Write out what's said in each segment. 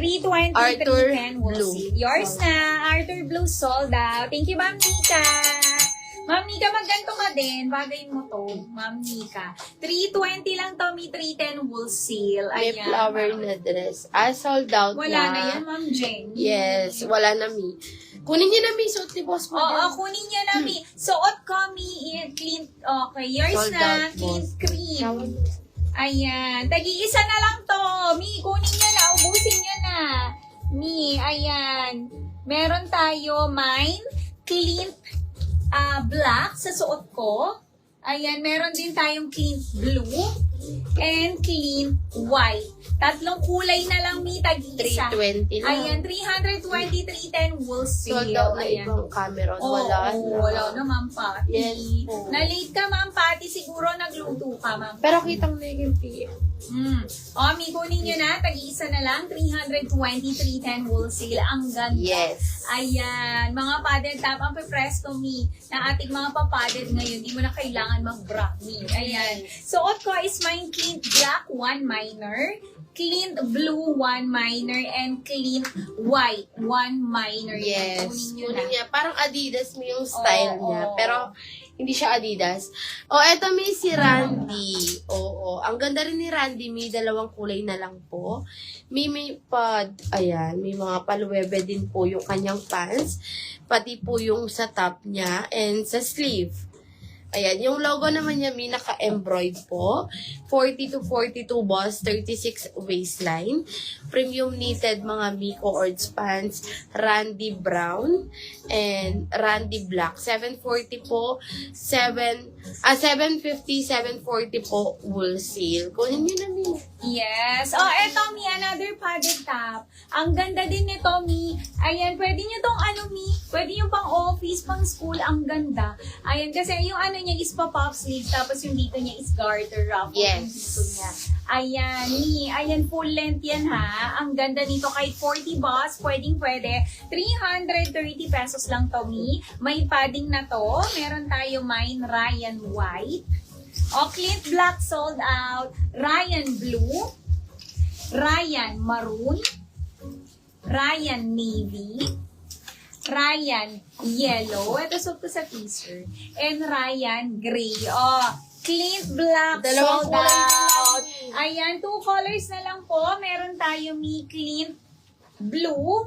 320, Arthur 310 will Blue. see. Yours na. Arthur Blue sold out. Thank you, Ma'am Nika. Ma'am Nika, magganto ka din. Bagay mo to, Ma'am Nika. 320 lang, Tommy. 310 will seal. May flower na dress. Sold out Wala na yan, Ma'am Jen. Yes, wala na, Mi. Kunin niyo na, Mi. Suot ni boss mo. Oo, kunin niya na, Mi. Suot ko, Mi. Clean. Okay, yours Sold na. out, Clean boss. cream. Ayan. Tagi-isa na lang to. Mi, kunin niya na. Ubusin niya na. Mi, ayan. Meron tayo mine, clean black sa suot ko. Ayan, meron din tayong clean blue and clean white. Tatlong kulay na lang, Mi, tagi-isa. 320 na. Ayan, 320, 310 will seal. Sold out na Ayan. ibang Cameron. Oo, Wala na. wala na, Ma'am Patty. Yes po. Na-late ka, Ma'am Patty. Siguro nagluto ka, Ma'am. Pero kitang na yung PM. Mi, kunin nyo na. Tag-iisa na lang. 320, 310 will seal. Ang ganda. Yes. Ayan. Mga padded top. Ang presto, Mi, na ating mga papadded ngayon. Di mo na kailangan mag-bra, Mi. Ayan. Suot ko is mine clean black, 1 minor. Clean blue, 1 minor. And clean white, 1 minor. Yes. Kunin nyo na. Kunin niya. Parang Adidas mo yung style niya. Oo. Pero, hindi siya Adidas. Eto may si Randy. Oo. Ang ganda rin ni Randy. May dalawang kulay na lang po. May ayan, may mga paluwebe din po yung kanyang pants. Pati po yung sa top niya and sa sleeve. Ayan, yung logo naman niya may naka-embroid po. 40 to 42 boss, 36 waistline. Premium knitted mga Miko Ords pants, Randy Brown and Randy Black. 740 po, 750, 740 po wool seal. Kunin niyo na, Mi. Yes. Eto, Mi, another padded top. Ang ganda din nito, Mi. Ayan, pwede nyo tong Mi. Pwede yung pang office, pang school. Ang ganda. Ayan, kasi yung niya is pa-pop sleeves, tapos yung dito niya is garter ruffle. Yes. Yung dito niya. Ayan, Mi. Ayan, full length yan, ha. Ang ganda nito. Kahit 40 boss, pwede. 330 pesos lang to, Mi. May padding na to. Meron tayo mine Ryan White. Clint Black sold out. Ryan Blue. Ryan Maroon. Ryan Navy. Ryan Yellow. Ito suot ko sa t-shirt. And Ryan Gray. Clint Black Dalawang sold kulay out. na lang. Ayan, 2 colors na lang po. Meron tayo Clint Blue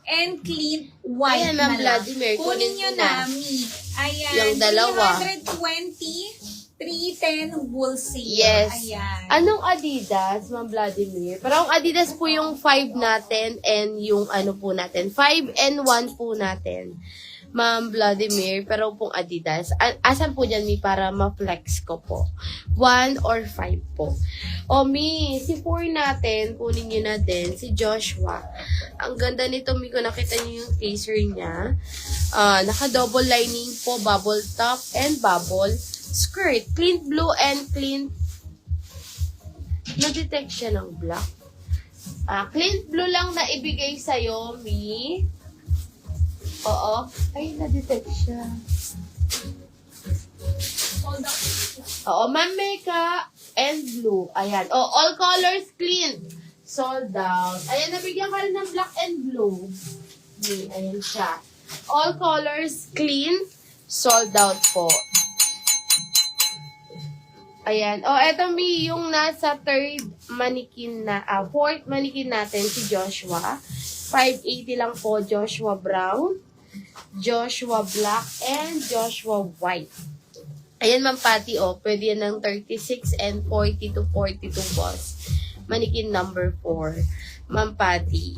and Clint White. Ayan, Ma'am na lang. Vladimir, Kunin kunin nyo mo na, na. Mi. Ayan, Yung dalawa. 320, 310 wool seal. Yes. Ayan. Anong Adidas, Ma'am Vladimir? Parang Adidas po yung 5 natin and yung po natin. 5 and 1 po natin. Ma'am Vladimir, pero pong Adidas. Asan po dyan, Mi, para ma-flex ko po? 1 or 5 po. Mi, si 4 natin, kunin nyo na din, si Joshua. Ang ganda nito, Mi, kung nakita nyo yung taser niya. Naka-double lining po, bubble top and bubble skirt. Clean blue and clean na-detect siya ng black. Clean blue lang na ibigay sa'yo, Mi. Oo. Ay, na-detect siya. Oo, Ma'am Meka and blue. Ayan. All colors clean. Sold out. Ayan, nabigyan ka rin ng black and blue. Mi, ayan siya. All colors clean. Sold out po. Ayan. Eto, Mi, yung nasa fourth mannequin natin, si Joshua. 580 lang po, Joshua Brown, Joshua Black, and Joshua White. Ayan, Ma'am Patty, pwede yan ng 36 and 40 to 42 boss. Mannequin number 4. Ma'am Patty.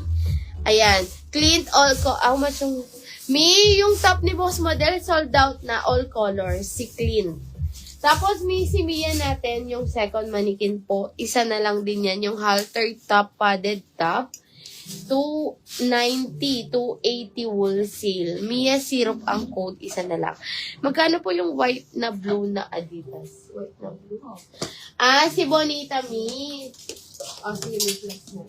Ayan. Clean all how much yung Mi, yung top ni Boss Model, sold out na all colors, si Clean. Tapos, si Mia natin, yung second mannequin po, isa na lang din yan, yung halter top, padded top, 290, 280 wool seal. Mia syrup ang code, isa na lang. Magkano po yung white na blue na Adidas? White na blue? Si Bonita, Mi. Sige, may plus na.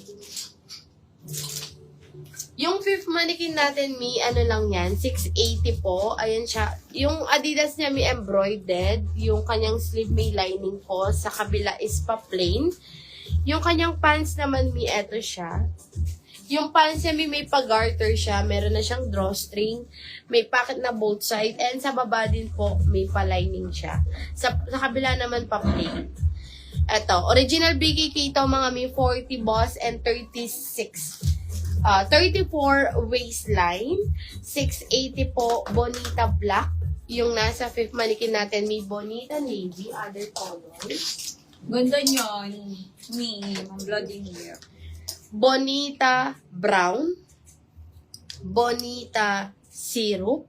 Yung fifth mannequin natin, Mi, lang yan, 680 po. Ayan siya. Yung Adidas niya, Mi, embroidered. Yung kanyang sleeve may lining po. Sa kabila is pa plain. Yung kanyang pants naman, Mi, eto siya. Yung pants niya may pa-garter siya. Meron na siyang drawstring. May pocket na both side. And sa baba din po, may pa-lining siya. Sa kabila naman pa-plain. Eto, original BKK ito mga may 40 boss and 34 waistline. 680 po, Bonita Black. Yung nasa fifth mannequin natin, may Bonita Navy, other colors. Ganda niyan. Ni Vladimir. Bonita Brown. Bonita Syrup.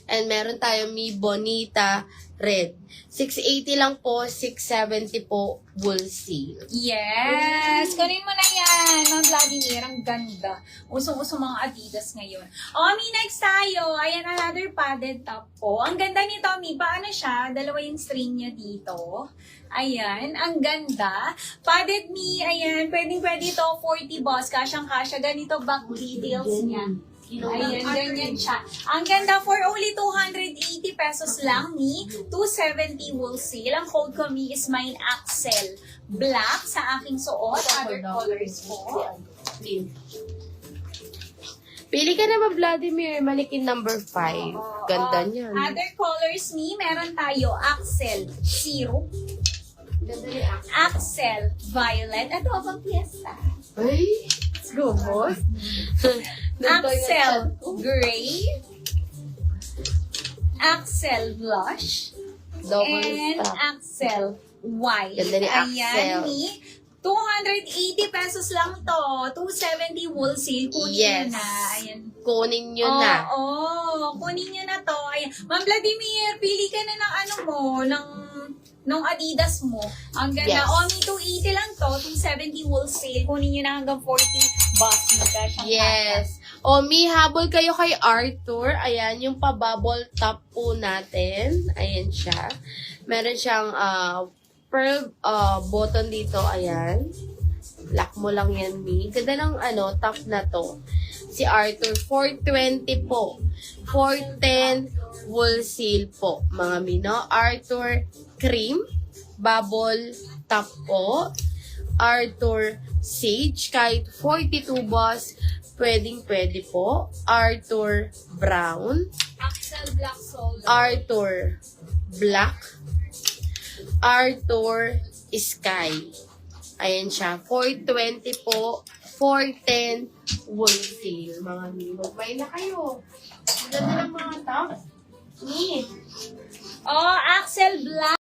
And meron tayo may Bonita Red. 680 lang po, 670 po, wool seal. Yes! Kunin mo na yan, Ma'am Vladimir. Ang ganda. Usong-uso mga Adidas ngayon. Mi, next tayo. Ayan, another padded top po. Ang ganda nito, Mi. Paano siya? Dalawa yung string niya dito. Ayan, ang ganda. Padded, Mi. Ayan, pwedeng-pwede ito. 40 boss. Kasyang-kasya. Ganito back details niya. Ayan, ganyan siya. Ang ganda for only 280 pesos lang, Mi. 270 wool seal. Ang code ko, Mi, is mine Axel Black sa aking suot. Other colors po. Pili ka naman, Vladimir. Mannequin number 5. Ganda niyan. Other colors, Mi, meron tayo Axel Syrup, Ganda ni Axel. Axel Violet. Ito, pang piyesta. Ay, let's go, boss. Axel Gray, Axel Blush, Double and stop. Axel White. Ganda ni Axel. Ayan, Mi. 280 pesos lang to. 270 wool seal. Kunin Yes. nyo na. Ayan. Kunin nyo na. Oo, kunin nyo na to. Ayan. Ma'am Vladimir, pili ka na ng ano mo, ng Adidas mo. Ang ganda. Yes. Only 280 lang to. 270 wool seal. Kunin nyo na hanggang 40 boss. Yes. O, mi, habol kayo kay Arthur. Ayan, yung pa-bubble top po natin. Ayan siya. Meron siyang pearl button dito. Ayan. Lock mo lang yan, mi. Ganda ng top na to. Si Arthur, 420 po. 410 wool seal po. Mga mino. Arthur cream. Bubble top po. Arthur Sage. Kahit 42 boss, pwede po. Arthur Brown. Axel Black Soul. Arthur Black. Arthur Sky. Ayan siya. 420 po. 410 wool seal. Mga mimog. May na kayo. Ang ganda ng mga top. Ni. Axel Black.